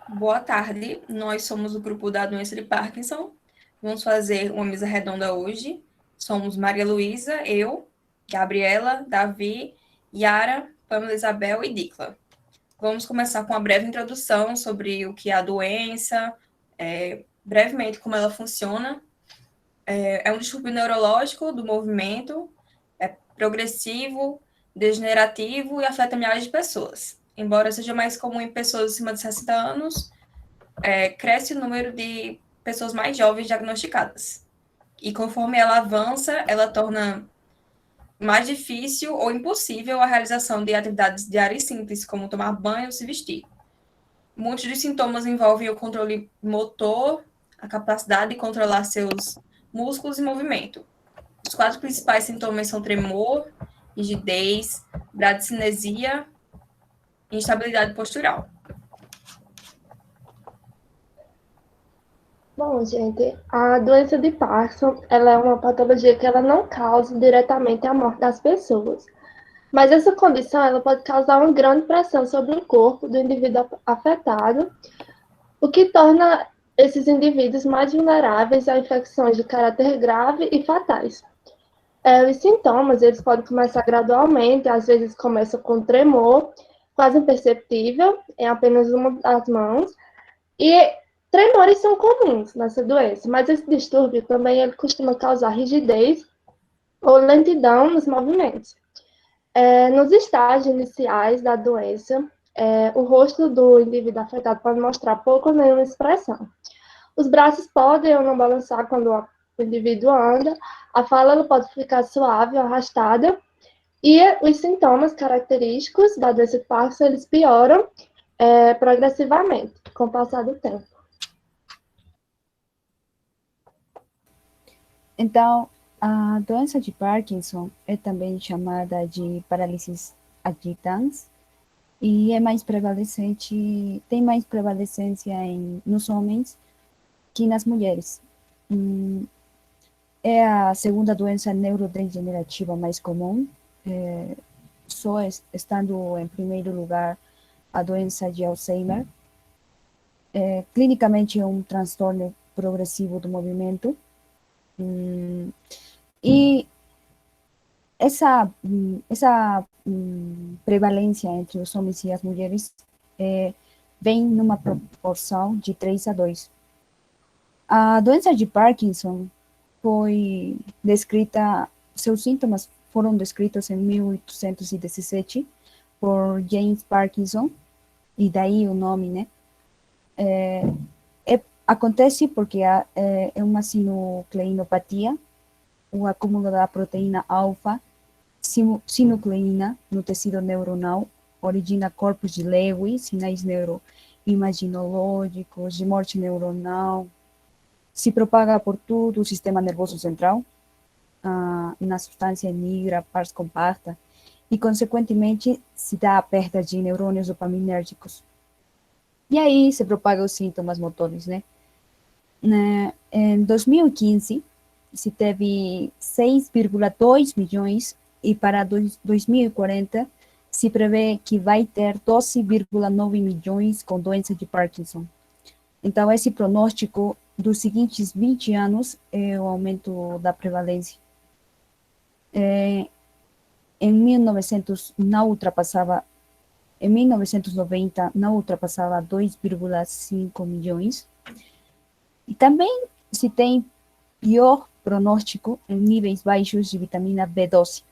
Boa tarde, nós somos o grupo da doença de Parkinson. Vamos fazer uma mesa redonda hoje. Somos Maria Luísa, eu, Gabriela, Davi, Yara, Pamela Isabel e Dicla. Vamos começar com uma breve introdução sobre o que é a doença, brevemente como ela funciona. É um distúrbio neurológico do movimento, é progressivo, degenerativo e afeta milhares de pessoas. Embora seja mais comum em pessoas acima de 60 anos, cresce o número de pessoas mais jovens diagnosticadas. E conforme ela avança, ela torna mais difícil ou impossível a realização de atividades diárias simples, como tomar banho ou se vestir. Muitos dos sintomas envolvem o controle motor, a capacidade de controlar seus músculos e movimento. Os quatro principais sintomas são tremor, rigidez, bradicinesia e instabilidade postural. Bom, gente, a doença de Parkinson, ela é uma patologia que ela não causa diretamente a morte das pessoas. Mas essa condição, ela pode causar uma grande pressão sobre o corpo do indivíduo afetado, o que torna esses indivíduos mais vulneráveis a infecções de caráter grave e fatais. Os sintomas, eles podem começar gradualmente, às vezes começam com tremor, quase imperceptível, em apenas uma das mãos, e tremores são comuns nessa doença, mas esse distúrbio também ele costuma causar rigidez ou lentidão nos movimentos. Nos estágios iniciais da doença, o rosto do indivíduo afetado pode mostrar pouco ou nenhuma expressão. Os braços podem ou não balançar quando o indivíduo anda, a fala ela pode ficar suave ou arrastada, e os sintomas característicos da doença de Parkinson eles pioram progressivamente com o passar do tempo. Então, a doença de Parkinson é também chamada de paralisia agitans e é mais prevalecente, tem mais prevalecência nos homens que nas mulheres. É a segunda doença neurodegenerativa mais comum, só estando em primeiro lugar a doença de Alzheimer. Clinicamente é um transtorno progressivo do movimento. E essa prevalência entre os homens e as mulheres vem numa proporção de 3 a 2. A doença de Parkinson foi descrita, seus sintomas foram descritos em 1817 por James Parkinson, e daí o nome, né? Acontece porque é uma sinucleinopatia, o acúmulo da proteína alfa sinucleína no tecido neuronal origina corpos de Lewy, sinais neuroimaginológicos de morte neuronal, se propaga por todo o sistema nervoso central, na substância negra pars compacta, e, consequentemente, se dá a perda de neurônios dopaminérgicos. E aí se propagam os sintomas motores, né? Em 2015, se teve 6,2 milhões e para 2040 se prevê que vai ter 12,9 milhões com doença de Parkinson. Então, esse pronóstico dos seguintes 20 anos é o aumento da prevalência. Em 1990 não ultrapassava 2,5 milhões. E também se tem pior pronóstico em níveis baixos de vitamina B12.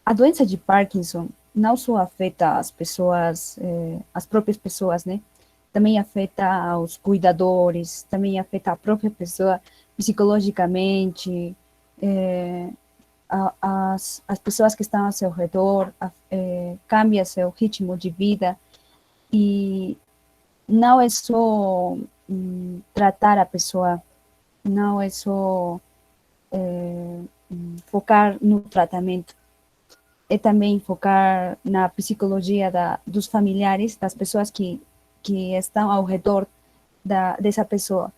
A doença de Parkinson não só afeta as pessoas, as próprias pessoas, né? Também afeta os cuidadores, também afeta a própria pessoa psicologicamente, as pessoas que estão ao seu redor, cambia seu ritmo de vida, e não é só tratar a pessoa, não é só focar no tratamento, é também focar na psicologia dos familiares, das pessoas que estão ao redor dessa pessoa,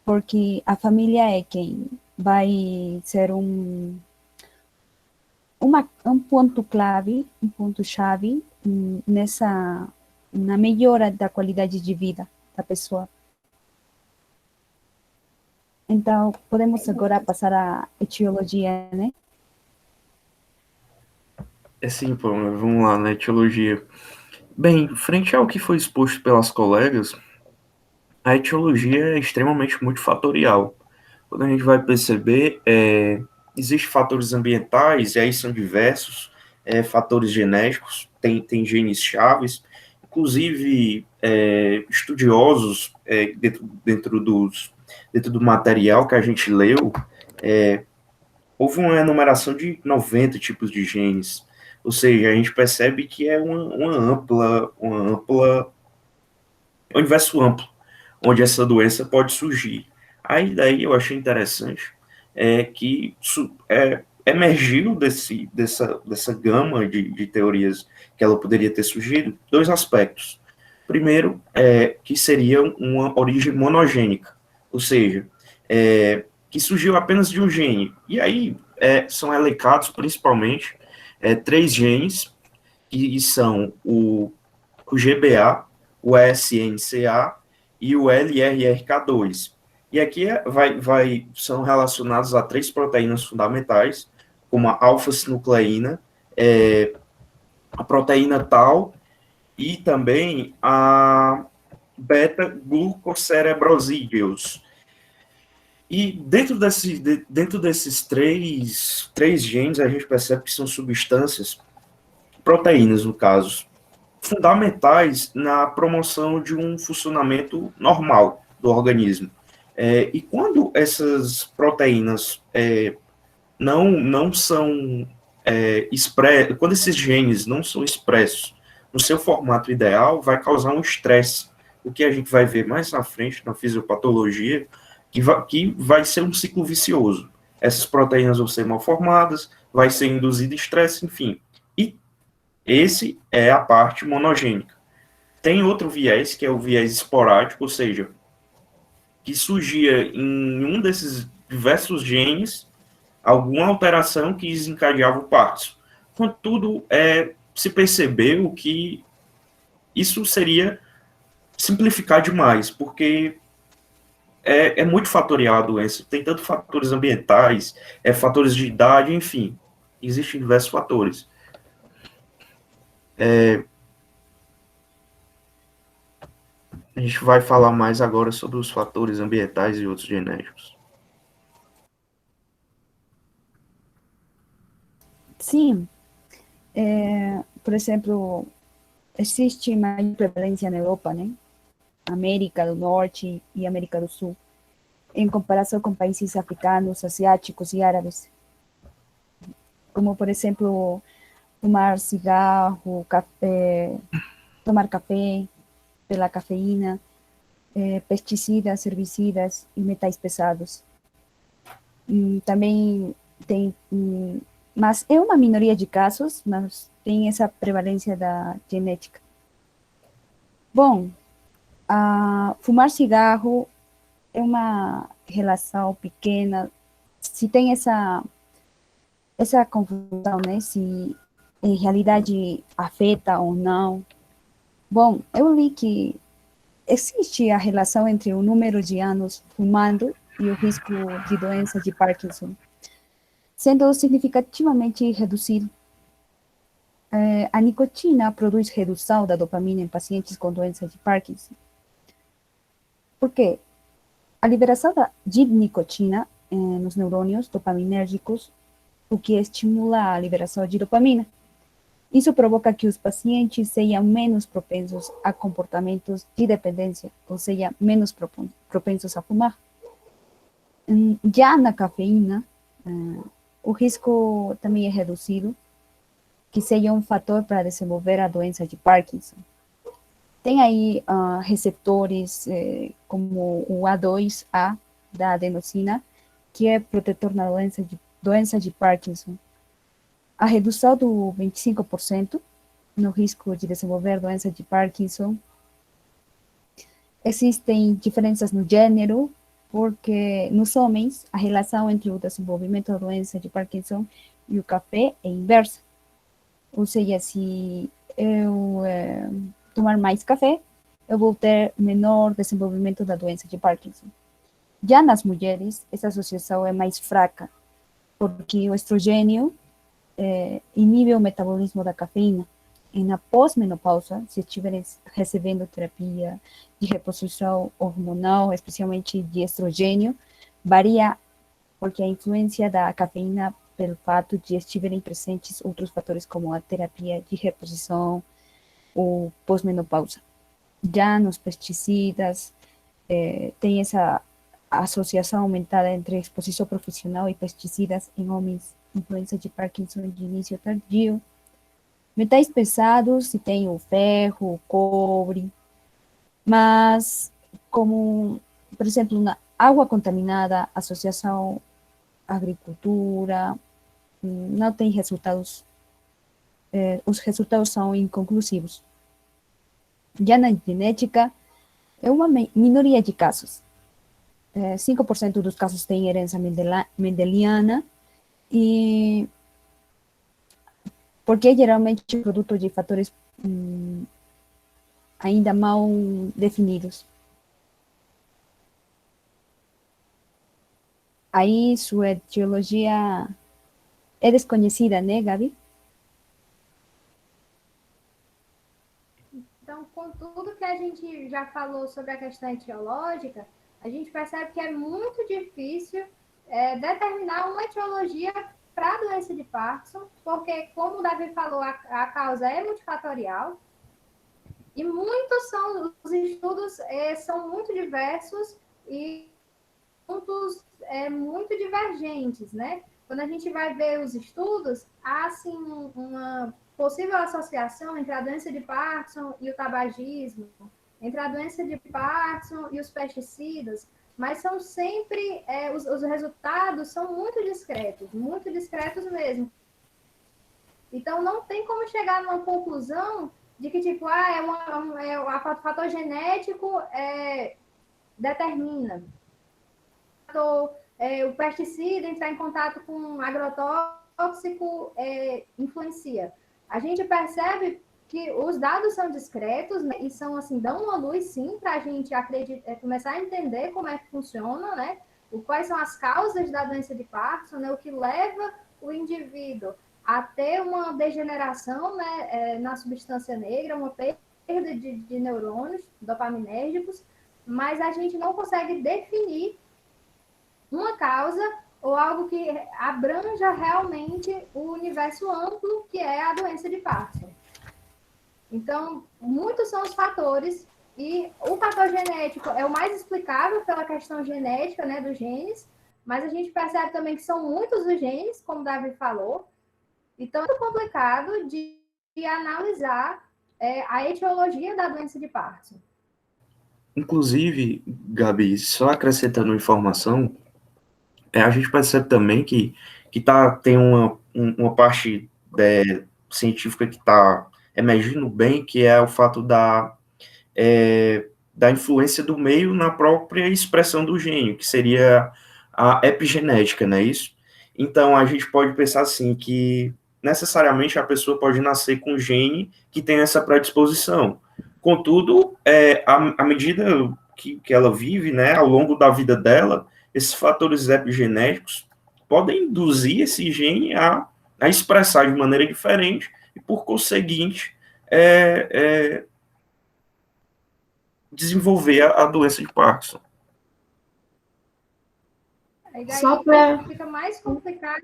porque a família é quem vai ser um ponto-chave nessa na melhora da qualidade de vida da pessoa. Então, podemos agora passar à etiologia, né? Sim, pô, vamos lá, na etiologia. Bem, frente ao que foi exposto pelas colegas, a etiologia é extremamente multifatorial. Quando a gente vai perceber, existem fatores ambientais, e aí são diversos, fatores genéticos, tem genes chaves, inclusive estudiosos dentro do material que a gente leu, houve uma enumeração de 90 tipos de genes, ou seja, a gente percebe que é um universo amplo, onde essa doença pode surgir. Aí daí eu achei interessante que emergiu dessa gama de teorias que ela poderia ter surgido, dois aspectos. Primeiro, que seria uma origem monogênica, ou seja, que surgiu apenas de um gene. E aí são elencados principalmente três genes, que são o GBA, o SNCA e o LRRK2. E aqui são relacionados a três proteínas fundamentais, como a alfa-sinucleína, a proteína tau e também a beta-glucocerebrosídeos. E dentro desses três genes, a gente percebe que são substâncias, proteínas no caso, fundamentais na promoção de um funcionamento normal do organismo. E quando essas proteínas não são expressas, quando esses genes não são expressos no seu formato ideal, vai causar um estresse, o que a gente vai ver mais na frente na fisiopatologia, que vai ser um ciclo vicioso. Essas proteínas vão ser mal formadas, vai ser induzido estresse, enfim. E esse é a parte monogênica. Tem outro viés, que é o viés esporádico, ou seja, que surgia em um desses diversos genes alguma alteração que desencadeava o parto. Contudo, se percebeu que isso seria simplificar demais, porque é muito fatorial a doença, tem tanto fatores ambientais, fatores de idade, enfim, existem diversos fatores. A gente vai falar mais agora sobre os fatores ambientais e outros genéticos. Sim. Por exemplo, existe maior prevalência na Europa, né? América do Norte e América do Sul, em comparação com países africanos, asiáticos e árabes. Como, por exemplo, fumar cigarro, tomar café pela cafeína, pesticidas, herbicidas e metais pesados. Também tem, mas é uma minoria de casos, mas tem essa prevalência da genética. Bom, fumar cigarro é uma relação pequena, se tem essa confusão, né, se em realidade afeta ou não. Bom, eu li que existe a relação entre o número de anos fumando e o risco de doença de Parkinson, sendo significativamente reduzido. A nicotina produz redução da dopamina em pacientes com doença de Parkinson. Por quê? A liberação de nicotina nos neurônios dopaminérgicos, o que estimula a liberação de dopamina. Isso provoca que os pacientes sejam menos propensos a comportamentos de dependência, ou seja, menos propensos a fumar. Já na cafeína, o risco também é reduzido, que seja um fator para desenvolver a doença de Parkinson. Tem aí receptores como o A2A da adenosina, que é protetor na doença de Parkinson. A redução do 25% no risco de desenvolver doença de Parkinson. Existem diferenças no gênero, porque nos homens a relação entre o desenvolvimento da doença de Parkinson e o café é inversa. Ou seja, se eu tomar mais café, eu vou ter menor desenvolvimento da doença de Parkinson. Já nas mulheres, essa associação é mais fraca, porque o estrogênio inibe o metabolismo da cafeína. E na pós-menopausa, se estiverem recebendo terapia de reposição hormonal, especialmente de estrogênio, varia porque a influência da cafeína pelo fato de estiverem presentes outros fatores como a terapia de reposição ou pós-menopausa. Já nos pesticidas, tem essa associação aumentada entre exposição profissional e pesticidas em homens, influência de Parkinson de início tardio. Metais pesados, se tem o ferro, o cobre, mas como, por exemplo, na água contaminada, associação agricultura, não tem resultados, os resultados são inconclusivos. Já na genética, é uma minoria de casos. 5% dos casos têm herança mendeliana, e porque é geralmente produto de fatores ainda mal definidos. Aí sua etiologia é desconhecida, né, Gabi? Então, com tudo que a gente já falou sobre a questão etiológica, a gente percebe que é muito difícil determinar uma etiologia para a doença de Parkinson, porque, como o Davi falou, a causa é multifatorial, e os estudos são muito diversos e pontos muito divergentes, né? Quando a gente vai ver os estudos, há, assim, uma possível associação entre a doença de Parkinson e o tabagismo, entre a doença de Parkinson e os pesticidas, mas são sempre, os resultados são muito discretos mesmo. Então, não tem como chegar numa conclusão de que, tipo, o fator genético determina. O pesticida entrar em contato com um agrotóxico influencia. A gente percebe que os dados são discretos, né, e são, assim, dão uma luz, sim, para a gente começar a entender como é que funciona, né? Quais são as causas da doença de Parkinson, né, o que leva o indivíduo a ter uma degeneração, né, na substância negra, uma perda de neurônios dopaminérgicos, mas a gente não consegue definir uma causa ou algo que abranja realmente o universo amplo que é a doença de Parkinson. Então, muitos são os fatores, e o fator genético é o mais explicável pela questão genética, né, dos genes, mas a gente percebe também que são muitos os genes, como o Davi falou, e tanto complicado de analisar a etiologia da doença de Parkinson. Inclusive, Gabi, só acrescentando informação, a gente percebe também que tem uma parte científica que está emergindo bem, que é o fato da influência do meio na própria expressão do gene, que seria a epigenética, não é isso? Então, a gente pode pensar assim, que necessariamente a pessoa pode nascer com um gene que tem essa predisposição. Contudo, à medida que ela vive, né, ao longo da vida dela, esses fatores epigenéticos podem induzir esse gene a expressar de maneira diferente e, por conseguinte, desenvolver a doença de Parkinson. Aí daí Só pra... fica mais complicado.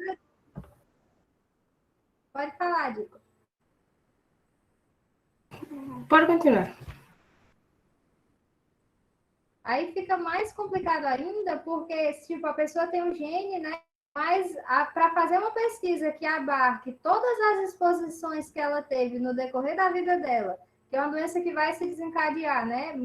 Pode falar, Dico. Pode continuar. Aí fica mais complicado ainda, porque, tipo, a pessoa tem um gene, né? Mas para fazer uma pesquisa que abarque todas as exposições que ela teve no decorrer da vida dela, que é uma doença que vai se desencadear, né?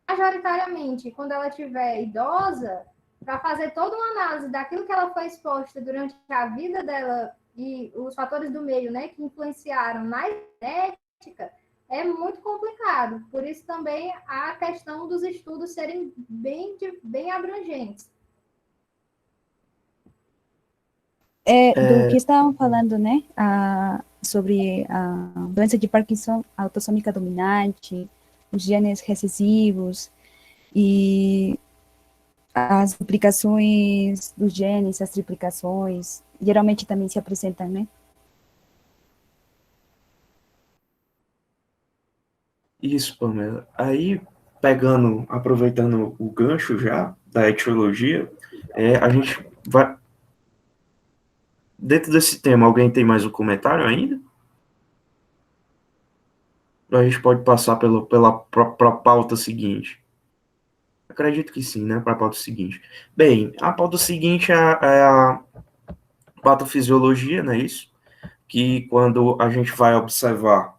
Majoritariamente, quando ela estiver idosa, para fazer toda uma análise daquilo que ela foi exposta durante a vida dela e os fatores do meio, né, que influenciaram na genética, é muito complicado. Por isso também a questão dos estudos serem bem abrangentes. Do que estavam falando, né? sobre a doença de Parkinson autossômica dominante, os genes recessivos e as duplicações dos genes, as triplicações, geralmente também se apresentam, né? Isso, Pamela. Aí, aproveitando o gancho já da etiologia, a gente vai. Dentro desse tema, alguém tem mais um comentário ainda? Ou a gente pode passar pra pauta seguinte? Acredito que sim, né? Para a pauta seguinte. Bem, a pauta seguinte é a patofisiologia, não é isso? Que quando a gente vai observar,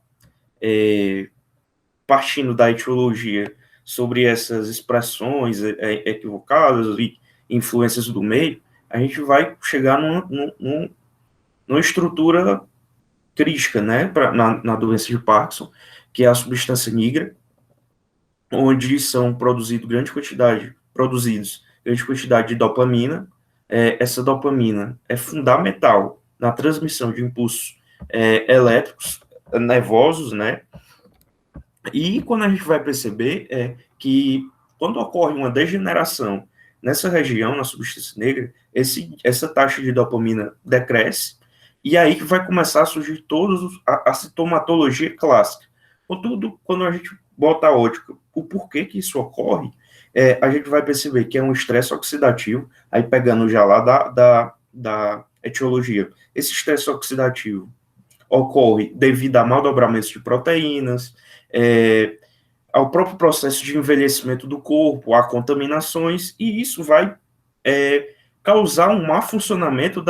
partindo da etiologia, sobre essas expressões equivocadas e influências do meio, a gente vai chegar numa estrutura crítica, né, na doença de Parkinson, que é a substância negra, onde são produzidos grande quantidade de dopamina. Essa dopamina é fundamental na transmissão de impulsos elétricos, nervosos, né? E quando a gente vai perceber que quando ocorre uma degeneração nessa região, na substância negra, essa taxa de dopamina decresce, e aí que vai começar a surgir a sintomatologia clássica. Contudo, quando a gente bota a ótica, o porquê que isso ocorre, a gente vai perceber que é um estresse oxidativo, aí pegando já lá da etiologia. Esse estresse oxidativo ocorre devido a maldobramentos de proteínas, ao próprio processo de envelhecimento do corpo, a contaminações, e isso vai causar um má funcionamento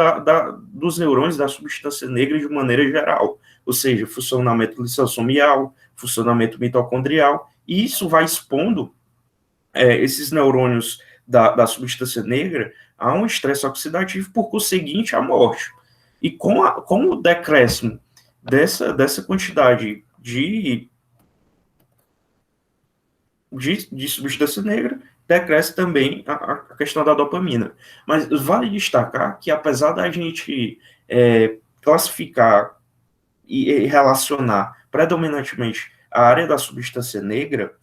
dos neurônios da substância negra de maneira geral, ou seja, funcionamento lissosomial, funcionamento mitocondrial, e isso vai expondo esses neurônios da substância negra a um estresse oxidativo, por conseguinte, à morte. E com o decréscimo dessa quantidade de substância negra, decresce também a questão da dopamina. Mas vale destacar que, apesar da gente classificar e relacionar predominantemente a área da substância negra,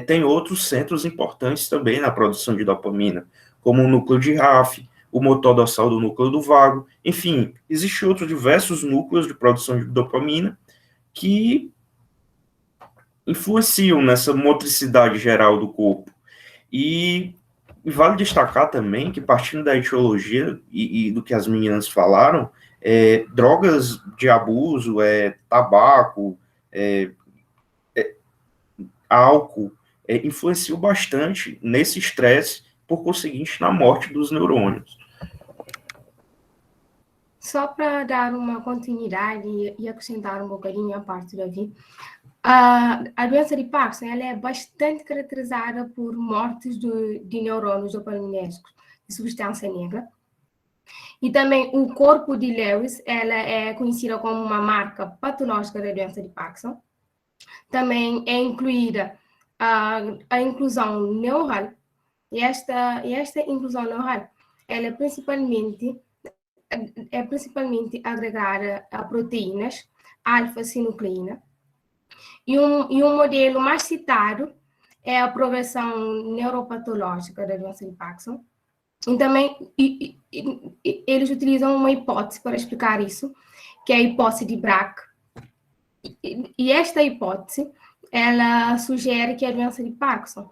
tem outros centros importantes também na produção de dopamina, como o núcleo de RAF, o motor dorsal do núcleo do vago, enfim, existem outros diversos núcleos de produção de dopamina que influenciam nessa motricidade geral do corpo. E vale destacar também que, partindo da etiologia e do que as meninas falaram, drogas de abuso, tabaco, álcool, influenciam bastante nesse estresse, por conseguinte, na morte dos neurônios. Só para dar uma continuidade e acrescentar um bocadinho a parte do Davi, a doença de Parkinson ela é bastante caracterizada por mortes de neurônios dopaminérgicos de substância negra. E também o corpo de Lewis ela é conhecida como uma marca patológica da doença de Parkinson. Também é incluída a inclusão neural, e esta inclusão neural ela é principalmente agregada a proteínas alfa-sinucleína. E um modelo mais citado é a progressão neuropatológica da doença de Parkinson. E também eles utilizam uma hipótese para explicar isso, que é a hipótese de Braak. E esta hipótese, ela sugere que a doença de Parkinson,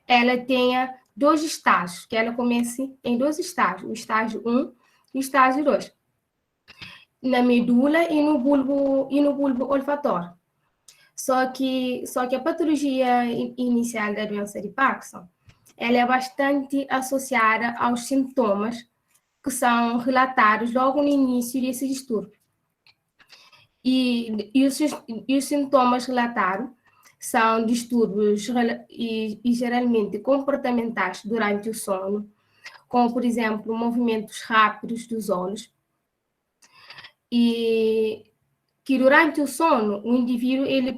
ela tenha dois estágios, que ela comece em dois estágios, o estágio 1 e o estágio 2, na medula e no bulbo olfatório. Só que a patologia inicial da doença de Parkinson, ela é bastante associada aos sintomas que são relatados logo no início desse distúrbio. E os sintomas relatados são distúrbios e geralmente comportamentais durante o sono, como, por exemplo, movimentos rápidos dos olhos. E que durante o sono, o indivíduo ele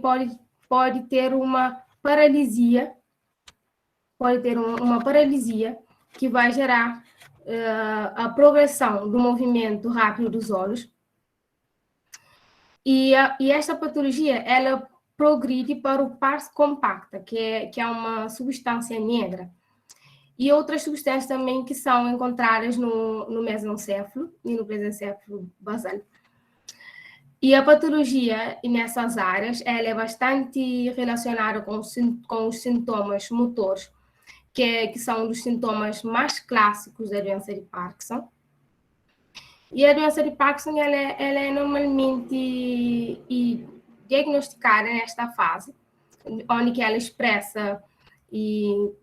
pode ter uma paralisia, que vai gerar a progressão do movimento rápido dos olhos. E esta patologia, ela progride para o pars compacta, que é uma substância negra. E outras substâncias também que são encontradas no mesencéfalo e no presencéfalo basal. E a patologia nessas áreas, ela é bastante relacionada com os sintomas motores, que são dos sintomas mais clássicos da doença de Parkinson. E a doença de Parkinson, ela é normalmente diagnosticada nesta fase, onde que ela expressa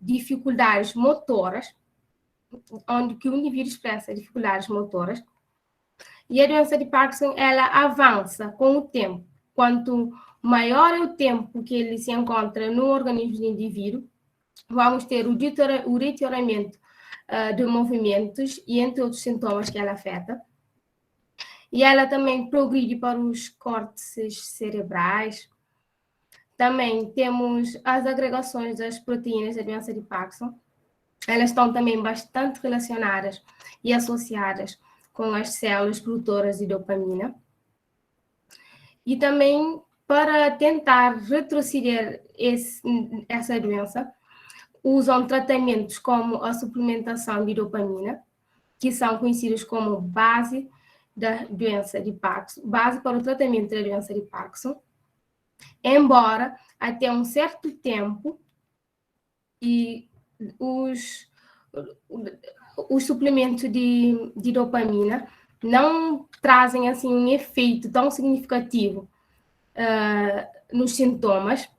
dificuldades motoras, onde que o indivíduo expressa dificuldades motoras. E a doença de Parkinson, ela avança com o tempo. Quanto maior é o tempo que ele se encontra no organismo do indivíduo, vamos ter o deterioramento de movimentos e entre outros sintomas que ela afeta. E ela também progride para os córtices cerebrais. Também temos as agregações das proteínas da doença de Parkinson. Elas estão também bastante relacionadas e associadas com as células produtoras de dopamina. E também, para tentar retroceder essa doença, usam tratamentos como a suplementação de dopamina, que são conhecidos como base da doença de Parkinson, base para o tratamento da doença de Parkinson, embora até um certo tempo e os suplementos de dopamina não trazem assim um efeito tão significativo nos sintomas.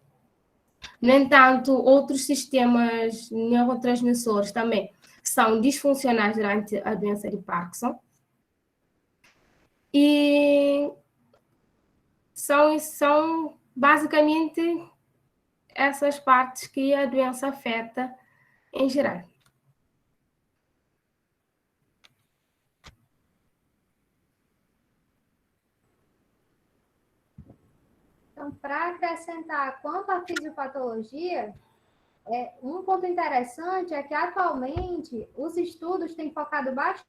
No entanto, outros sistemas neurotransmissores também são disfuncionais durante a doença de Parkinson. E são basicamente essas partes que a doença afeta em geral. Então, para acrescentar quanto à fisiopatologia, um ponto interessante é que, atualmente, os estudos têm focado bastante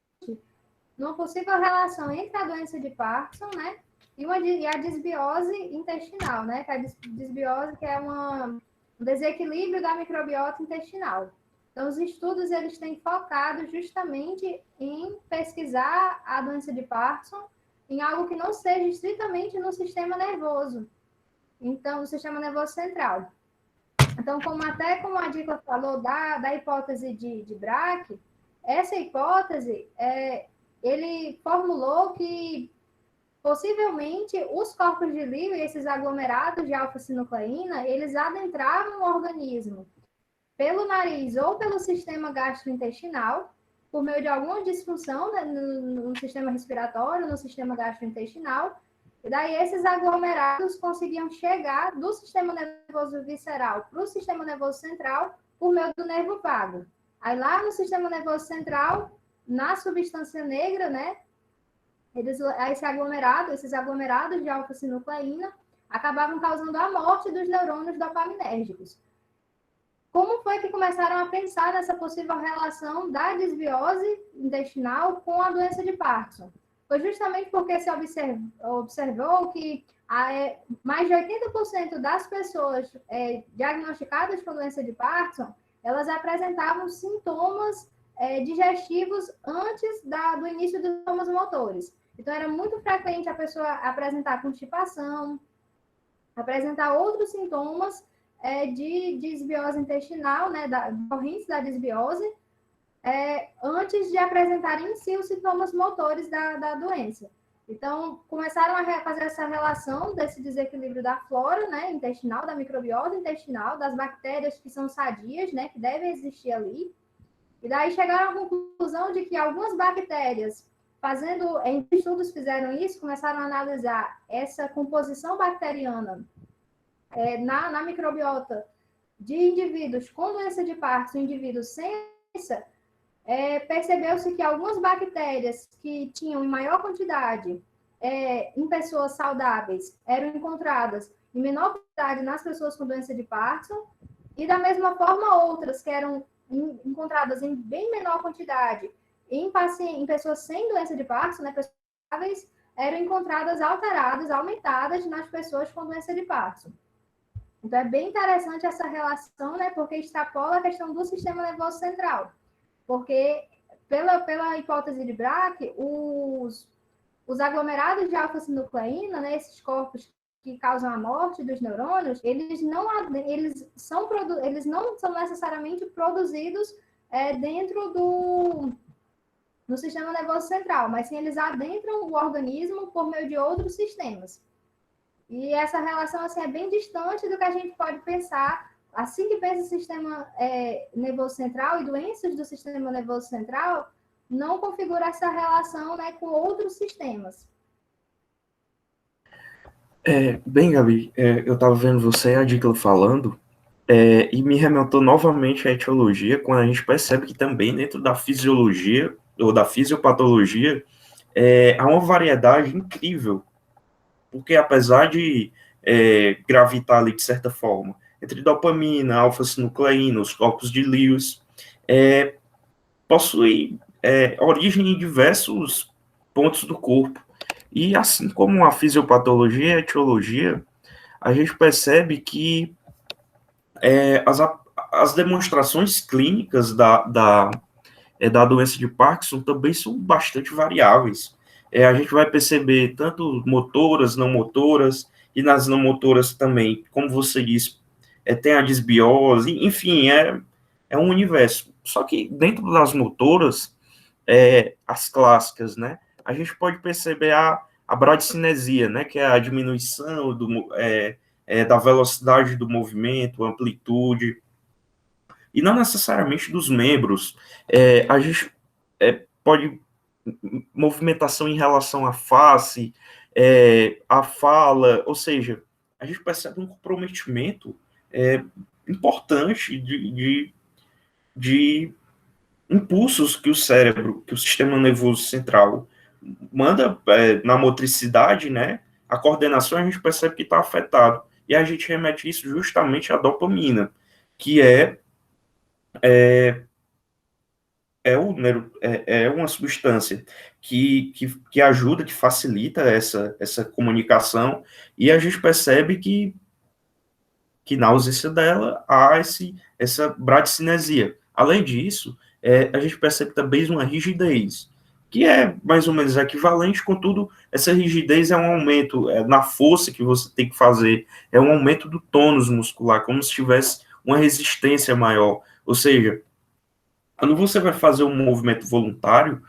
numa possível relação entre a doença de Parkinson, né, e a desbiose intestinal, né, que a desbiose que é um desequilíbrio da microbiota intestinal. Então, os estudos eles têm focado justamente em pesquisar a doença de Parkinson em algo que não seja estritamente no sistema nervoso, então, no sistema nervoso central. Então, como a Dicla falou da hipótese de Braque, essa hipótese, ele formulou que possivelmente os corpos de Lewis e esses aglomerados de alfa-sinucleína, eles adentravam o organismo pelo nariz ou pelo sistema gastrointestinal, por meio de alguma disfunção, né, no sistema respiratório, no sistema gastrointestinal. E daí esses aglomerados conseguiam chegar do sistema nervoso visceral para o sistema nervoso central por meio do nervo vago. Aí lá no sistema nervoso central, na substância negra, né, esses aglomerados de alfa-sinucleína acabavam causando a morte dos neurônios dopaminérgicos. Como foi que começaram a pensar nessa possível relação da desbiose intestinal com a doença de Parkinson? Foi justamente porque se observou que mais de 80% das pessoas diagnosticadas com doença de Parkinson, elas apresentavam sintomas digestivos antes do início dos sintomas motores. Então, era muito frequente a pessoa apresentar constipação, apresentar outros sintomas de desbiose intestinal, né, decorrentes da desbiose, antes de apresentar em si os sintomas motores da doença. Então, começaram a fazer essa relação desse desequilíbrio da flora, né, intestinal, da microbiota intestinal, das bactérias que são sadias, né, que devem existir ali. E daí chegaram à conclusão de que algumas bactérias, estudos fizeram isso, começaram a analisar essa composição bacteriana na microbiota de indivíduos com doença de Parkinson, indivíduos sem doença. Percebeu-se que algumas bactérias que tinham em maior quantidade em pessoas saudáveis eram encontradas em menor quantidade nas pessoas com doença de Parkinson, e da mesma forma outras que eram encontradas em bem menor quantidade em pessoas sem doença de Parkinson, né, pessoas saudáveis, eram encontradas alteradas, aumentadas nas pessoas com doença de Parkinson. Então, é bem interessante essa relação, né, porque extrapola a questão do sistema nervoso central. Porque, pela hipótese de Braque, os aglomerados de alfa-sinucleína, né, esses corpos que causam a morte dos neurônios, eles não são necessariamente produzidos dentro do sistema nervoso central, mas sim eles adentram o organismo por meio de outros sistemas. E essa relação assim, é bem distante do que a gente pode pensar. Assim que pensa o sistema nervoso central e doenças do sistema nervoso central, não configura essa relação, né, com outros sistemas. Bem, Gabi, eu estava vendo você e a Dicla falando, e me remontou novamente à etiologia, quando a gente percebe que também dentro da fisiologia, ou da fisiopatologia, há uma variedade incrível, porque apesar de gravitar ali de certa forma, entre dopamina, alfa-sinucleína, os corpos de Lewis, possui origem em diversos pontos do corpo. E assim como a fisiopatologia e a etiologia, a gente percebe que as demonstrações clínicas da doença de Parkinson também são bastante variáveis. A gente vai perceber tanto motoras, não motoras, e nas não motoras também, como você disse, tem a disbiose, enfim, é um universo. Só que dentro das motoras, as clássicas, né, a gente pode perceber a bradicinesia, né, que é a diminuição da velocidade do movimento, amplitude, e não necessariamente dos membros. A gente pode movimentação em relação à face, à fala, ou seja, a gente percebe um comprometimento importante de impulsos que o cérebro, que o sistema nervoso central manda na motricidade, né? A coordenação a gente percebe que está afetado. E a gente remete isso justamente à dopamina, que é uma substância que ajuda, que facilita essa comunicação, e a gente percebe que na ausência dela há essa bradicinesia. Além disso, a gente percebe também uma rigidez, que é mais ou menos equivalente, contudo, essa rigidez é um aumento na força que você tem que fazer, é um aumento do tônus muscular, como se tivesse uma resistência maior. Ou seja, quando você vai fazer um movimento voluntário,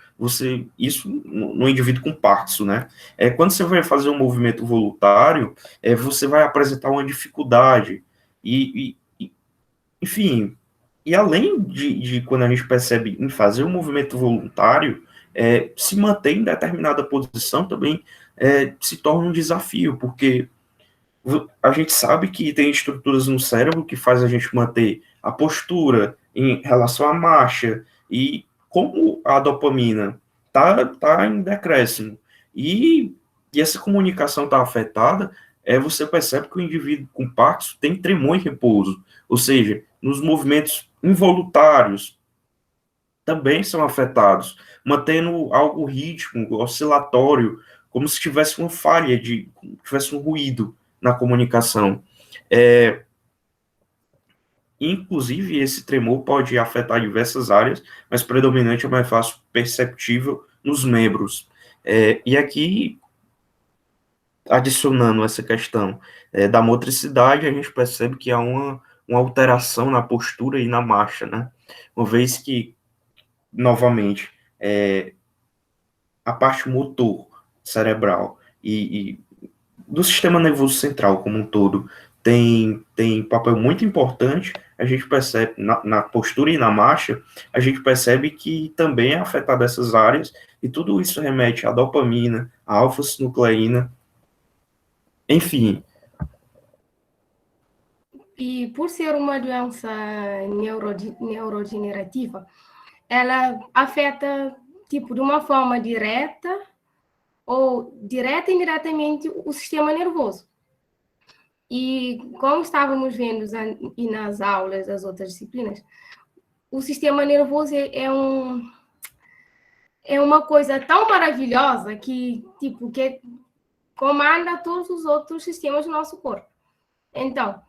isso no indivíduo com Parkinson, né? Quando você vai fazer um movimento voluntário, você vai apresentar uma dificuldade. Enfim, e além de quando a gente percebe em fazer um movimento voluntário, se manter em determinada posição também se torna um desafio, porque a gente sabe que tem estruturas no cérebro que faz a gente manter a postura em relação à marcha, e como a dopamina tá em decréscimo, e essa comunicação está afetada, você percebe que o indivíduo com Parkinson tem tremor em repouso, ou seja, nos movimentos involuntários também são afetados, mantendo algo ritmo, oscilatório, como se tivesse uma falha, tivesse um ruído na comunicação. Inclusive, esse tremor pode afetar diversas áreas, mas predominante é mais fácil perceptível nos membros. E aqui, adicionando essa questão da motricidade, a gente percebe que há uma alteração na postura e na marcha, né? Uma vez que, novamente, a parte motor cerebral e do sistema nervoso central como um todo tem papel muito importante, a gente percebe na postura e na marcha, a gente percebe que também é afetado essas áreas, e tudo isso remete à dopamina, à alfa-sinucleína, enfim. E por ser uma doença neurodegenerativa, ela afeta, tipo, de uma forma direta ou direta e indiretamente o sistema nervoso. E como estávamos vendo e nas aulas das outras disciplinas, o sistema nervoso é uma coisa tão maravilhosa que, tipo, que comanda todos os outros sistemas do nosso corpo. Então,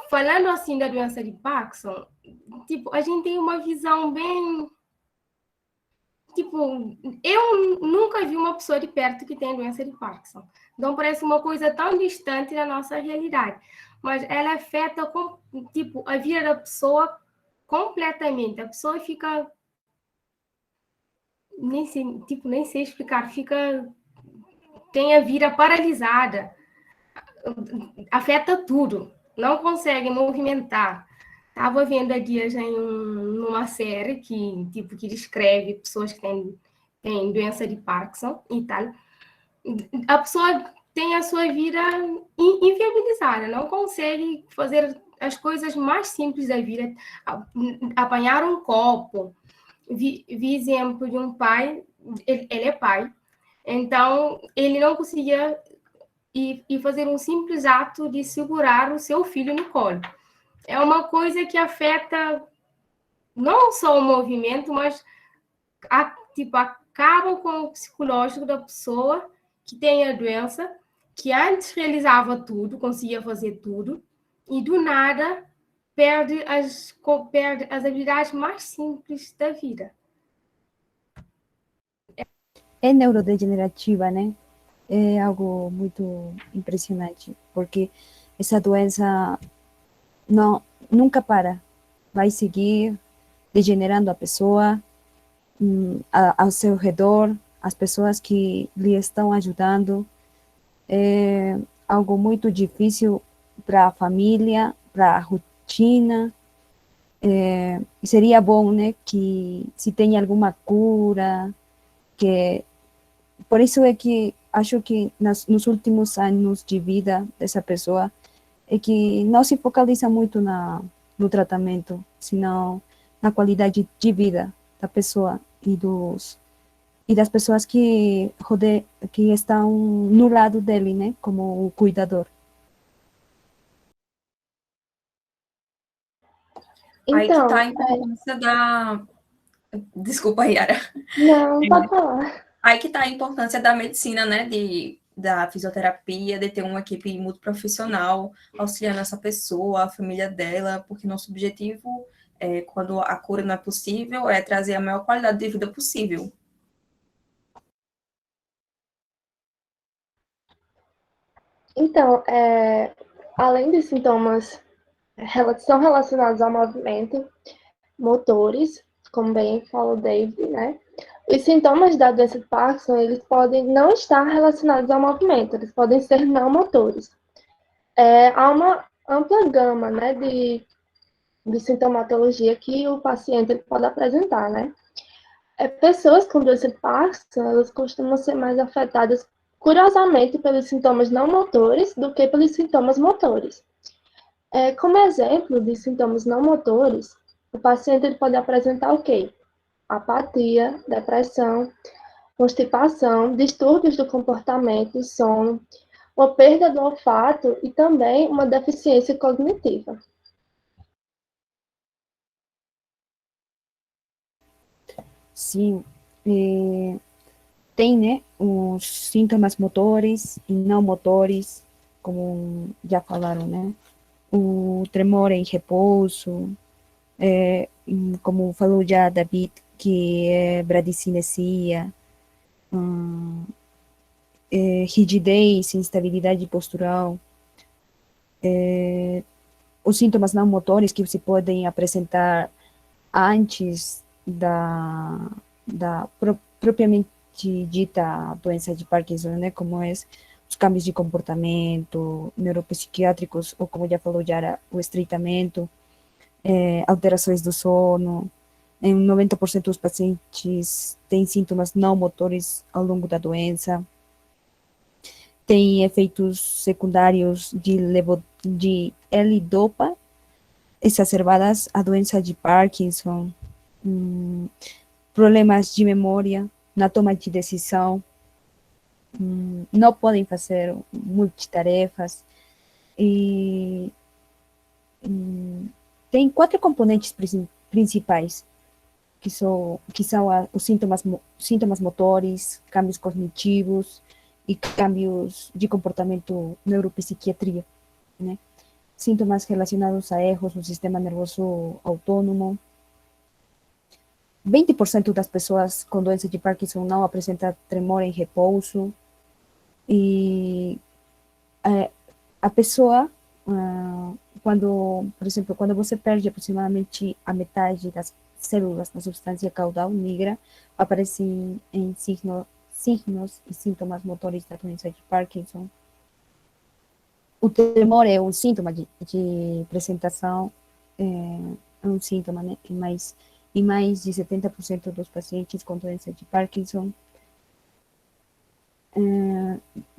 falando assim da doença de Parkinson, tipo, a gente tem uma visão bem... Tipo, eu nunca vi uma pessoa de perto que tem doença de Parkinson. Então, parece uma coisa tão distante da nossa realidade. Mas ela afeta, tipo, a vida da pessoa completamente. A pessoa fica... Nem sei explicar. Tem a vida paralisada. Afeta tudo. Não consegue movimentar. Estava vendo há dias numa série que descreve pessoas que têm doença de Parkinson e tal. A pessoa tem a sua vida inviabilizada, não consegue fazer as coisas mais simples da vida, apanhar um copo. Vi exemplo de um pai, ele é pai, então ele não conseguia ir fazer um simples ato de segurar o seu filho no colo. É uma coisa que afeta não só o movimento, mas acaba com o psicológico da pessoa que tem a doença, que antes realizava tudo, conseguia fazer tudo, e do nada perde as habilidades mais simples da vida. É neurodegenerativa, né? É algo muito impressionante, porque essa doença não, nunca para, vai seguir degenerando a pessoa, ao seu redor, as pessoas que lhe estão ajudando. É algo muito difícil para a família, para a rotina. Seria bom, né, que se tenha alguma cura, que por isso é que acho que nos últimos anos de vida dessa pessoa é que não se focaliza muito no tratamento, senão na qualidade de vida da pessoa e das pessoas que estão no lado dele, né, como o cuidador. Aí que Então, tá a importância da... Desculpa, Yara. não, pode falar. Aí que tá a importância da medicina, né, da fisioterapia, de ter uma equipe multiprofissional auxiliando essa pessoa, a família dela, porque nosso objetivo, quando a cura não é possível, é trazer a maior qualidade de vida possível. Então, além de sintomas são relacionados ao movimento, motores, como bem falou o David, né? Os sintomas da doença de Parkinson, eles podem não estar relacionados ao movimento, eles podem ser não motores. Há uma ampla gama, né, de sintomatologia que o paciente ele pode apresentar, né? Pessoas com doença de Parkinson, elas costumam ser mais afetadas, curiosamente, pelos sintomas não motores do que pelos sintomas motores. Como exemplo de sintomas não motores, o paciente ele pode apresentar o quê? Apatia, depressão, constipação, distúrbios do comportamento, sono, uma perda do olfato e também uma deficiência cognitiva. Sim, tem, né, os sintomas motores e não motores, como já falaram, né? O tremor em repouso, como falou já David, que é bradicinesia, rigidez, instabilidade postural, os sintomas não motores que se podem apresentar antes da propriamente dita doença de Parkinson, né, como é os cambios de comportamento neuropsiquiátricos, ou como já falou Yara, o estreitamento, alterações do sono. Em 90% dos pacientes têm sintomas não motores ao longo da doença. Tem efeitos secundários de L-dopa exacerbadas a doença de Parkinson, problemas de memória, na toma de decisão, não podem fazer multitarefas, e tem 4 componentes principais que são os sintomas motores, cambios cognitivos e cambios de comportamento neuropsiquiatria, né? Sintomas relacionados a erros no sistema nervoso autônomo. 20% das pessoas com doença de Parkinson não apresentam tremor em repouso. E a pessoa, por exemplo, quando você perde aproximadamente a metade das células na substância caudal negra, aparecem em signos e sintomas motores da doença de Parkinson. O tremor é um sintoma de apresentação, é um sintoma, né? Em mais de 70% dos pacientes com doença de Parkinson.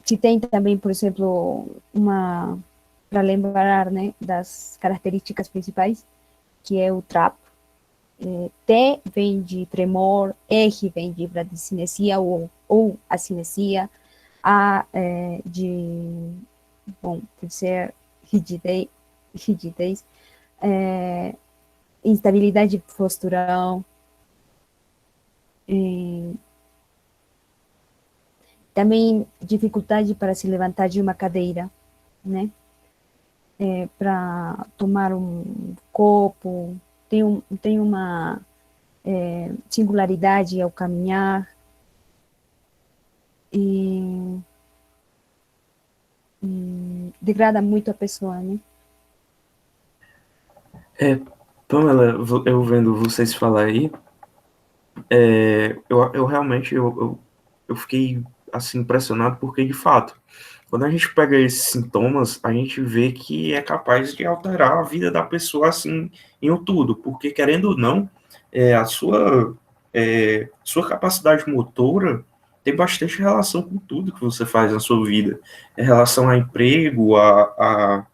Se tem também, por exemplo, para lembrar, né, das características principais, que é o TRAP. T vem de tremor, R vem de bradicinesia ou acinesia, A pode ser rigidez, instabilidade postural, também dificuldade para se levantar de uma cadeira, né? Para tomar um copo, tem uma singularidade ao caminhar, e degrada muito a pessoa, né? Pamela, eu vendo vocês falar aí, eu realmente eu fiquei assim impressionado porque, de fato, quando a gente pega esses sintomas, a gente vê que é capaz de alterar a vida da pessoa assim em um tudo, porque querendo ou não, a sua capacidade motora tem bastante relação com tudo que você faz na sua vida, em relação a emprego, a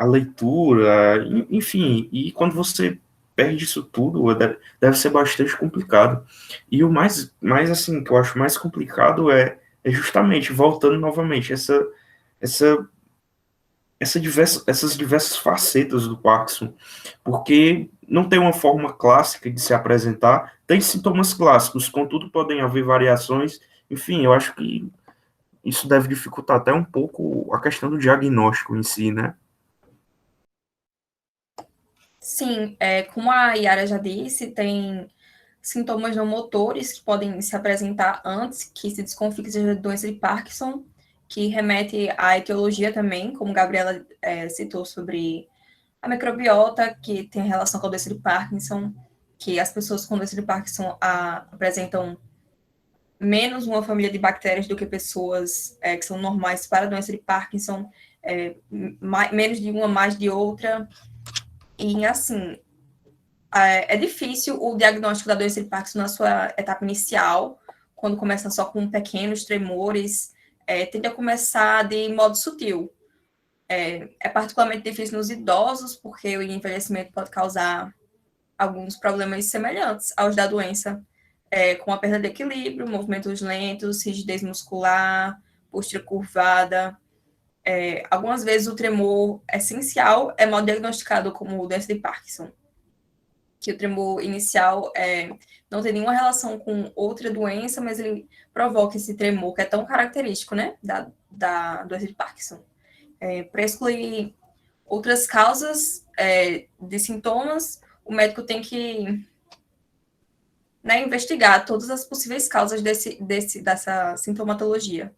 leitura, enfim, e quando você perde isso tudo, deve ser bastante complicado. E o mais assim, que eu acho mais complicado é justamente, voltando novamente, essa, essas diversas facetas do Parkinson, porque não tem uma forma clássica de se apresentar, tem sintomas clássicos, contudo podem haver variações, enfim, eu acho que isso deve dificultar até um pouco a questão do diagnóstico em si, né? Sim, como a Yara já disse, tem sintomas não motores que podem se apresentar antes que se desconfie que seja doença de Parkinson, que remete à etiologia também, como a Gabriela citou sobre a microbiota, que tem relação com a doença de Parkinson, que as pessoas com doença de Parkinson apresentam menos uma família de bactérias do que pessoas que são normais para a doença de Parkinson, menos de uma, mais de outra. E, assim, é difícil o diagnóstico da doença de Parkinson na sua etapa inicial, quando começa só com pequenos tremores, tende a começar de modo sutil. É particularmente difícil nos idosos, porque o envelhecimento pode causar alguns problemas semelhantes aos da doença, com a perda de equilíbrio, movimentos lentos, rigidez muscular, postura curvada. Algumas vezes o tremor essencial é mal diagnosticado como doença de Parkinson, que o tremor inicial não tem nenhuma relação com outra doença, mas ele provoca esse tremor que é tão característico, né, da doença de Parkinson. Para excluir outras causas de sintomas, o médico tem que investigar todas as possíveis causas dessa sintomatologia.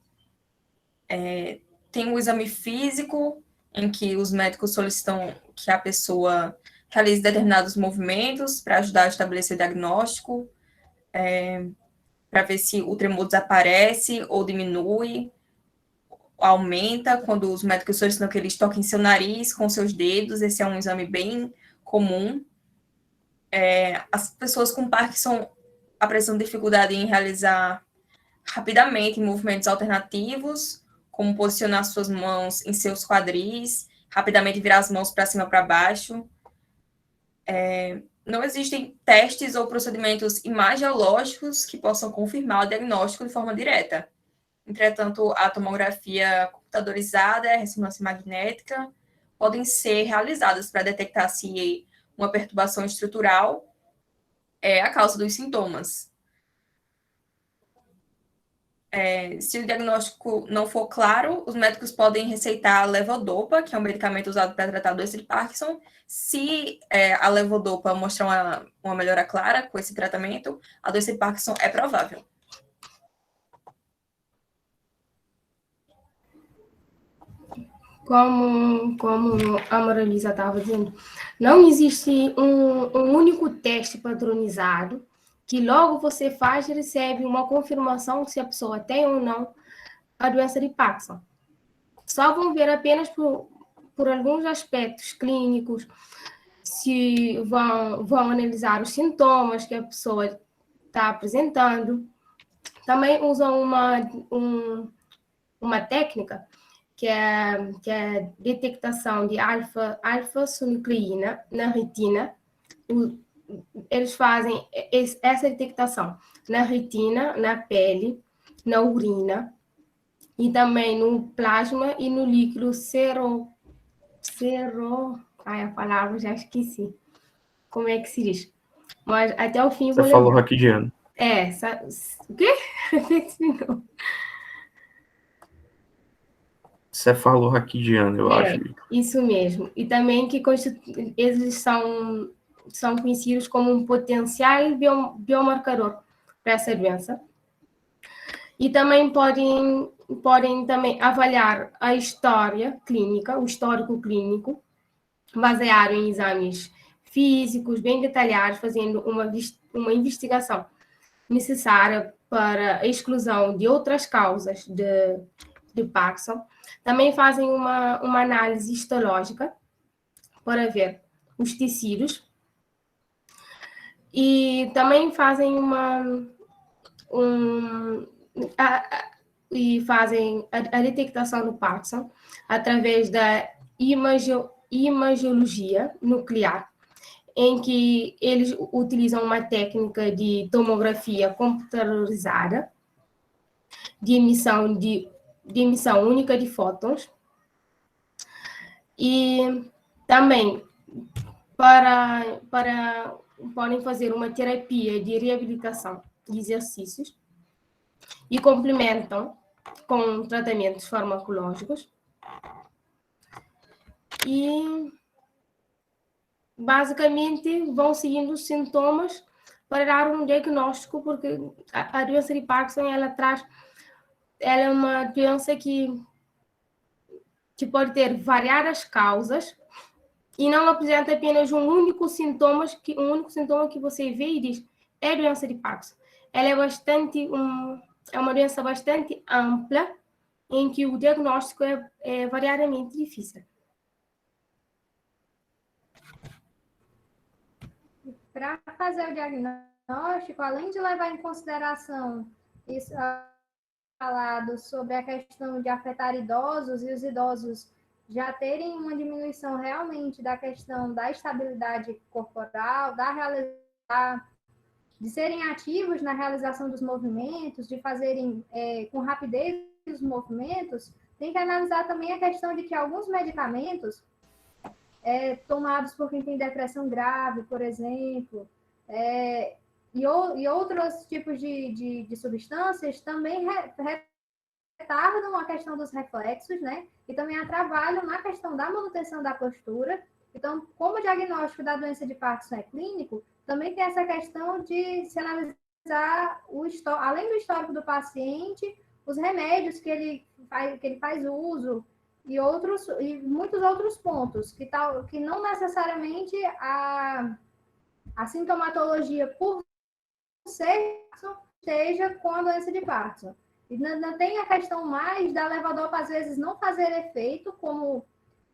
Tem o exame físico, em que os médicos solicitam que a pessoa realize determinados movimentos para ajudar a estabelecer o diagnóstico, para ver se o tremor desaparece ou diminui, aumenta, quando os médicos solicitam que eles toquem seu nariz com seus dedos, esse é um exame bem comum. As pessoas com Parkinson apresentam dificuldade em realizar rapidamente movimentos alternativos, como posicionar suas mãos em seus quadris, rapidamente virar as mãos para cima ou para baixo. Não existem testes ou procedimentos imagiológicos que possam confirmar o diagnóstico de forma direta. Entretanto, a tomografia computadorizada e a ressonância magnética podem ser realizadas para detectar se uma perturbação estrutural é a causa dos sintomas. Se o diagnóstico não for claro, os médicos podem receitar a levodopa, que é um medicamento usado para tratar a doença de Parkinson. Se a levodopa mostrar uma melhora clara com esse tratamento, a doença de Parkinson é provável. Como a Maralisa estava dizendo, não existe um único teste padronizado que logo você faz e recebe uma confirmação se a pessoa tem ou não a doença de Parkinson. Só vão ver apenas por alguns aspectos clínicos, se vão analisar os sintomas que a pessoa está apresentando. Também usam uma técnica que é detectação de alfa-sinucleína na retina. Eles fazem essa detectação na retina, na pele, na urina, e também no plasma e no líquido ai, a palavra já esqueci. Como é que se diz? Mas até o fim Você vou falou lembrar. raquidiano. O quê? Cefalorraquidiano, eu acho. Isso mesmo. E também que eles são conhecidos como um potencial biomarcador para essa doença. E também podem também avaliar a história clínica, o histórico clínico, baseado em exames físicos bem detalhados, fazendo uma investigação necessária para a exclusão de outras causas de Parkinson. Também fazem uma análise histológica para ver os tecidos e também fazem a detectação do Parkinson através da imagiologia nuclear, em que eles utilizam uma técnica de tomografia computadorizada de emissão única de fótons, e também podem fazer uma terapia de reabilitação de exercícios e complementam com tratamentos farmacológicos. E basicamente vão seguindo os sintomas para dar um diagnóstico, porque a doença de Parkinson ela é uma doença que pode ter variadas causas e não apresenta apenas um único sintoma que você vê e diz é doença de Parkinson. Ela é uma doença bastante ampla, em que o diagnóstico é variadamente difícil. Para fazer o diagnóstico, além de levar em consideração isso falado sobre a questão de afetar idosos e os idosos já terem uma diminuição realmente da questão da estabilidade corporal, de serem ativos na realização dos movimentos, de fazerem com rapidez os movimentos, tem que analisar também a questão de que alguns medicamentos tomados por quem tem depressão grave, por exemplo, e outros tipos de substâncias também retardam a questão dos reflexos, né? E também atrapalham na questão da manutenção da postura. Então, como o diagnóstico da doença de Parkinson é clínico, também tem essa questão de se analisar, além do histórico do paciente, os remédios que ele faz uso, e muitos outros pontos, que não necessariamente a sintomatologia por ser esteja com a doença de Parkinson. E não tem a questão mais da levodopa, às vezes, não fazer efeito, como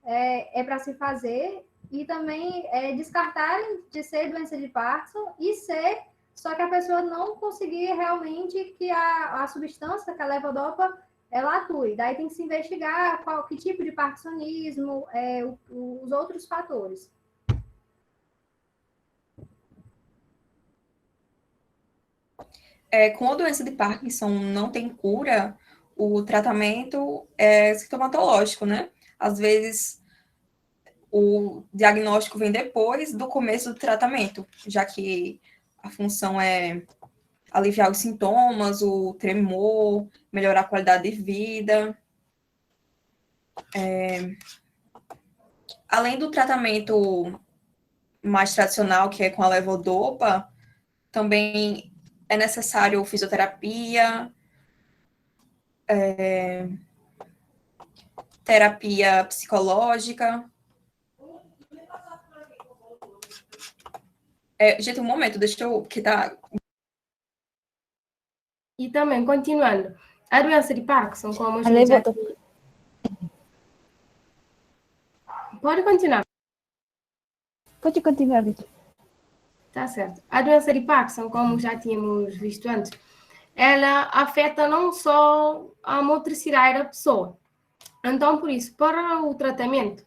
é para se fazer, e também descartarem de ser doença de Parkinson e ser, só que a pessoa não conseguir realmente que a substância, que a levodopa, ela atue. Daí tem que se investigar que tipo de parkinsonismo, os outros fatores. Com a doença de Parkinson não tem cura, o tratamento é sintomatológico, né? Às vezes, o diagnóstico vem depois do começo do tratamento, já que A função é aliviar os sintomas, o tremor, melhorar a qualidade de vida. Além do tratamento mais tradicional, que é com a levodopa, também é necessário fisioterapia, terapia psicológica. Gente, um momento, deixa eu... que tá... E também, continuando, a doença de Parkinson, como a A gente já... levodopa. Pode continuar. Pode continuar, Vitor. Tá certo. A doença de Parkinson, como já tínhamos visto antes, ela afeta não só a motricidade da pessoa. Então, por isso, para o tratamento,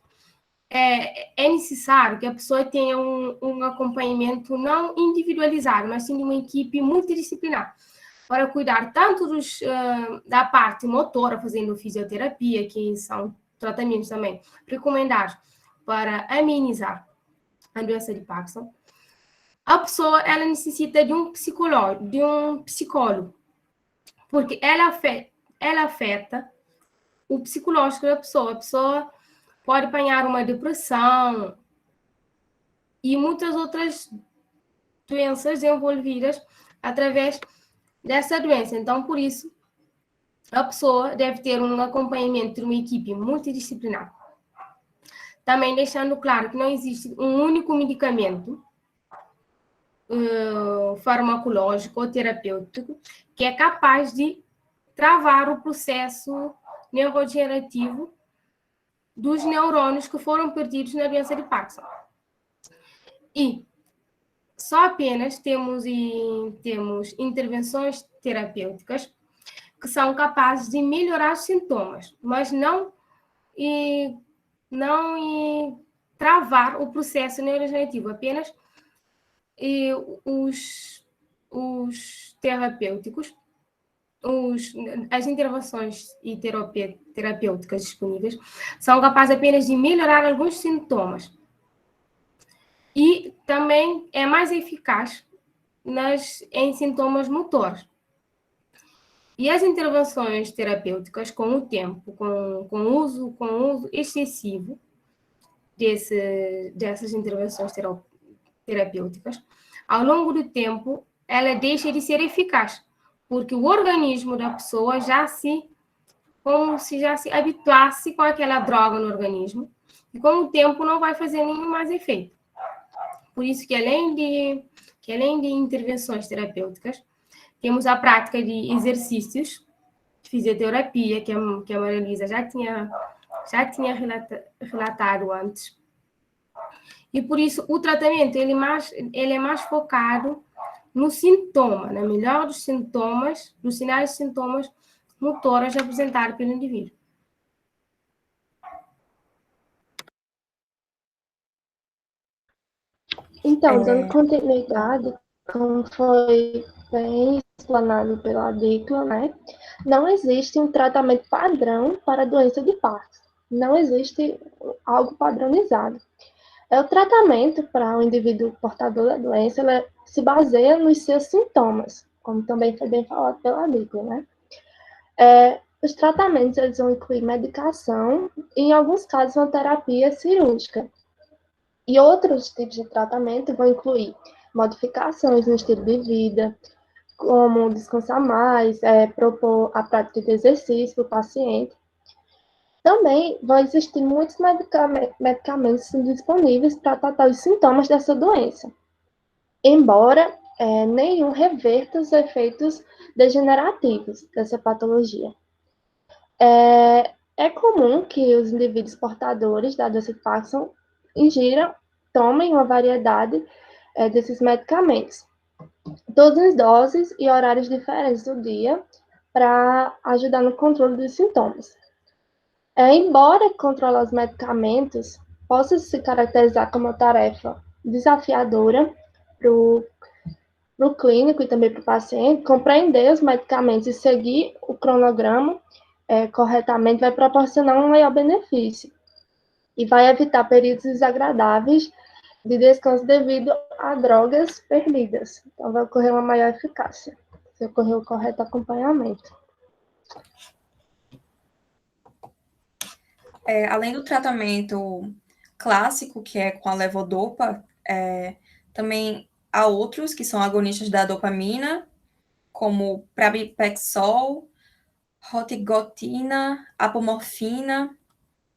é necessário que a pessoa tenha um acompanhamento não individualizado, mas sim de uma equipe multidisciplinar, para cuidar tanto da parte motora, fazendo fisioterapia, que são tratamentos também recomendados para amenizar a doença de Parkinson. A pessoa, ela necessita de um psicólogo, porque ela afeta o psicológico da pessoa. A pessoa pode apanhar uma depressão e muitas outras doenças envolvidas através dessa doença. Então, por isso, a pessoa deve ter um acompanhamento de uma equipe multidisciplinar. Também deixando claro que não existe um único medicamento farmacológico ou terapêutico que é capaz de travar o processo neurodegenerativo dos neurônios que foram perdidos na doença de Parkinson. E só apenas temos intervenções terapêuticas que são capazes de melhorar os sintomas, mas não travar o processo neurodegenerativo, apenas os terapêuticos, as intervenções terapêuticas disponíveis são capazes apenas de melhorar alguns sintomas. E também é mais eficaz em sintomas motores. E as intervenções terapêuticas, com o tempo, com o uso excessivo dessas intervenções terapêuticas, ao longo do tempo, ela deixa de ser eficaz, porque o organismo da pessoa como se já se habituasse com aquela droga no organismo, e com o tempo não vai fazer nenhum mais efeito. Por isso que além de intervenções terapêuticas, temos a prática de exercícios, de fisioterapia, que a Maria Luísa já tinha relatado antes. E por isso o tratamento ele é mais focado no sintoma, na melhora dos sintomas, dos sinais e sintomas motores apresentados pelo indivíduo. Então, dando continuidade, como foi bem explanado pela Dicla, né? Não existe um tratamento padrão para a doença de Parkinson. Não existe algo padronizado. O tratamento para o indivíduo portador da doença, ela se baseia nos seus sintomas, como também foi bem falado pela Dicla, né? Os tratamentos, eles vão incluir medicação e, em alguns casos, uma terapia cirúrgica. E outros tipos de tratamento vão incluir modificações no estilo de vida, como descansar mais, propor a prática de exercício para o paciente. Também vão existir muitos medicamentos disponíveis para tratar os sintomas dessa doença, embora nenhum reverta os efeitos degenerativos dessa patologia. É comum que os indivíduos portadores da doença de Parkinson tomem uma variedade desses medicamentos, todas as doses e horários diferentes do dia, para ajudar no controle dos sintomas. Embora controlar os medicamentos possa se caracterizar como uma tarefa desafiadora para o clínico e também para o paciente, compreender os medicamentos e seguir o cronograma corretamente vai proporcionar um maior benefício e vai evitar períodos desagradáveis de descanso devido a drogas perdidas. Então, vai ocorrer uma maior eficácia, se ocorrer o correto acompanhamento. Além do tratamento clássico, que é com a levodopa, também há outros que são agonistas da dopamina, como pramipexol, rotigotina, apomorfina,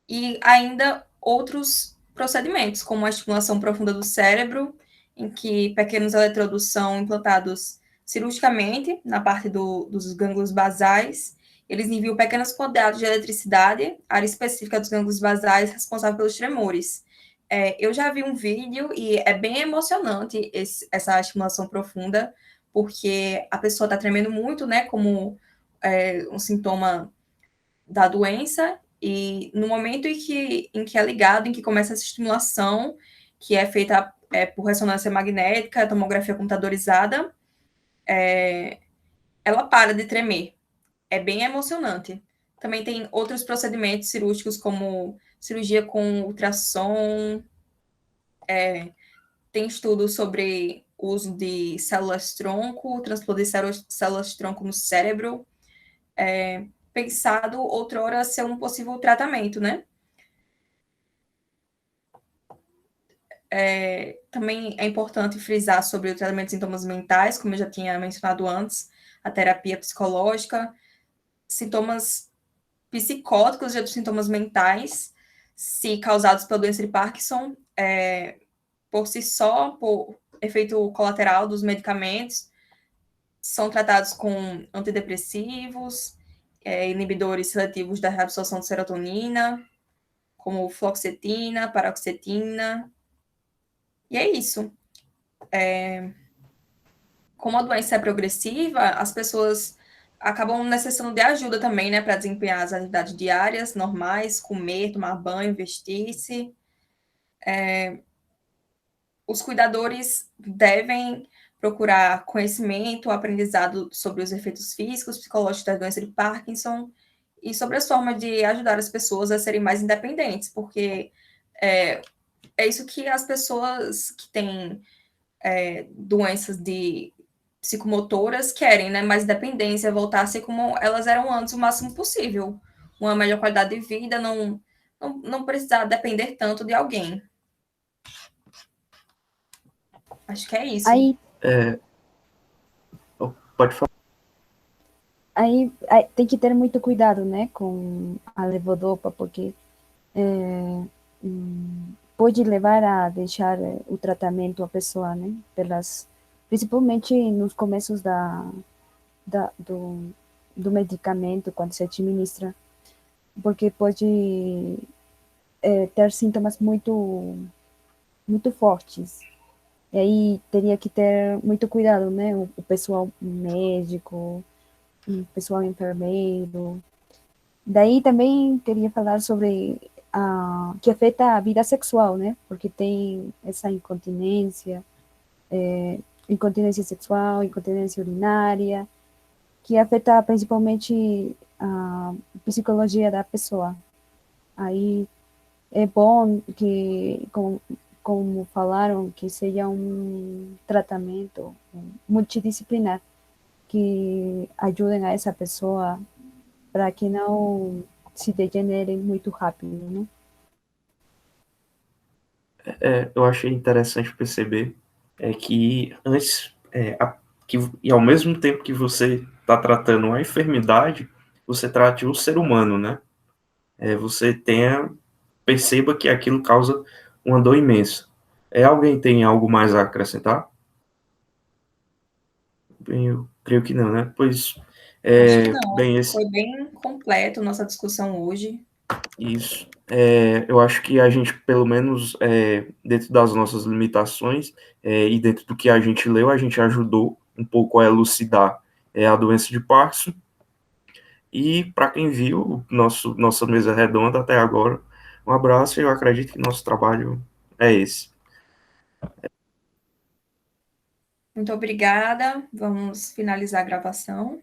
e ainda outros procedimentos, como a estimulação profunda do cérebro, em que pequenos eletrodos são implantados cirurgicamente na parte dos gânglios basais. Eles enviam pequenas quantidades de eletricidade, área específica dos gânglios basais responsável pelos tremores. Eu já vi um vídeo e é bem emocionante essa estimulação profunda, porque a pessoa está tremendo muito, né, como um sintoma da doença, e no momento em que é ligado, em que começa essa estimulação, que é feita por ressonância magnética, tomografia computadorizada, ela para de tremer. É bem emocionante. Também tem outros procedimentos cirúrgicos, como cirurgia com ultrassom, tem estudos sobre o uso de células-tronco, transplante de células-tronco no cérebro, pensado outrora ser um possível tratamento, né? Também é importante frisar sobre o tratamento de sintomas mentais, como eu já tinha mencionado antes, a terapia psicológica, sintomas psicóticos e outros sintomas mentais, se causados pela doença de Parkinson, por si só, por efeito colateral dos medicamentos, são tratados com antidepressivos, inibidores seletivos da reabsorção de serotonina, como fluoxetina, paroxetina, e é isso. Como a doença é progressiva, as pessoas acabam necessitando de ajuda também, né, para desempenhar as atividades diárias normais, comer, tomar banho, vestir-se. Os cuidadores devem procurar conhecimento, aprendizado sobre os efeitos físicos, psicológicos da doença de Parkinson e sobre as formas de ajudar as pessoas a serem mais independentes, porque é isso que as pessoas que têm doenças de psicomotoras querem, né? Mais dependência, voltar a ser como elas eram antes o máximo possível. Uma melhor qualidade de vida, não precisar depender tanto de alguém. Acho que é isso. Aí, Pode falar. aí tem que ter muito cuidado, né, com a levodopa, porque pode levar a deixar o tratamento a pessoa, né, principalmente nos começos do medicamento, quando se administra, porque pode ter sintomas muito fortes. E aí teria que ter muito cuidado, né, o pessoal médico, o pessoal enfermeiro. Daí também queria falar sobre que afeta a vida sexual, né? Porque tem essa incontinência sexual, incontinência urinária, que afeta principalmente a psicologia da pessoa. Aí é bom que, como falaram, que seja um tratamento multidisciplinar, que ajudem a essa pessoa para que não se degenerem muito rápido, né? Eu achei interessante perceber que antes, e ao mesmo tempo que você está tratando a enfermidade, você trate o ser humano, né? Você perceba que aquilo causa uma dor imensa. Alguém tem algo mais a acrescentar? Bem, eu creio que não, né? Pois, Acho que não. bem, Foi bem completo nossa discussão hoje. Isso. Eu acho que a gente, pelo menos, dentro das nossas limitações e dentro do que a gente leu, a gente ajudou um pouco a elucidar a doença de Parkinson. E para quem viu nossa mesa redonda até agora, um abraço e eu acredito que nosso trabalho é esse. Muito obrigada. Vamos finalizar a gravação.